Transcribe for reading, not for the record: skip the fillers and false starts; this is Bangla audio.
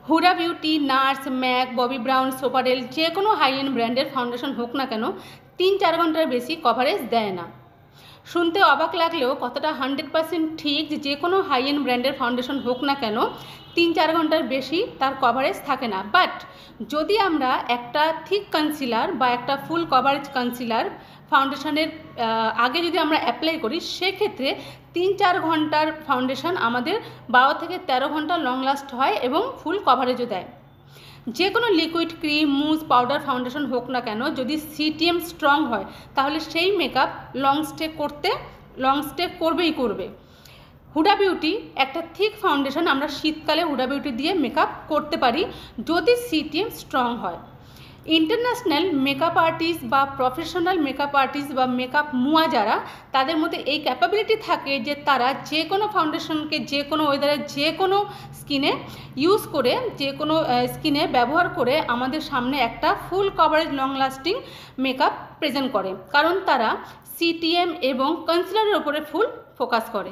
Hooda Beauty, Nars, MAC, Bobbi Brown, সোপারেল যে কোনো হাই এন্ড ব্র্যান্ডের ফাউন্ডেশন হোক না কেন 3-4 ঘন্টার বেশি কভারেজ দেয় না। শুনতে অবাক লাগলেও কতটা 100% ঠিক যে কোনো হাই এন্ড ব্র্যান্ডের ফাউন্ডেশন হোক না কেন 3-4 ঘন্টার বেশি তার কভারেজ থাকে না। বাট যদি আমরা একটা থিক কনসিলার বা একটা ফুল কভারেজ কনসিলার ফাউন্ডেশনের আগে যদি আমরা অ্যাপ্লাই করি, সেক্ষেত্রে 3-4 ঘন্টার ফাউন্ডেশন আমাদের 12 থেকে 13 ঘন্টা লং লাস্ট হয় এবং ফুল কভারেজও দেয়। যে কোনো লিকুইড, ক্রিম, মুজ, পাউডার, ফাউন্ডেশন হোক না কেন যদি সিটিএম স্ট্রং হয় তাহলে সেই মেকআপ লং স্টে করবেই করবে। হুডা বিউটি একটা থিক ফাউন্ডেশন আমরা শীতকালে হুডা বিউটি দিয়ে মেকআপ করতে পারি যদি সিটিএম স্ট্রং হয়। ইন্টারন্যাশনাল মেকআপ আর্টিস্ট বা প্রফেশনাল মেকআপ আর্টিস্ট বা মেকআপ মুয়া যারা, তাদের মধ্যে এই ক্যাপাবিলিটি থাকে যে তারা যে কোনো ফাউন্ডেশনকে যে কোনো ওয়েদারে যে কোনো স্কিনে ইউজ করে, যে কোনো স্কিনে ব্যবহার করে আমাদের সামনে একটা ফুল coverage long lasting makeup present করে, কারণ তারা সিটিএম এবং কনসিলারের ওপরে ফুল ফোকাস করে।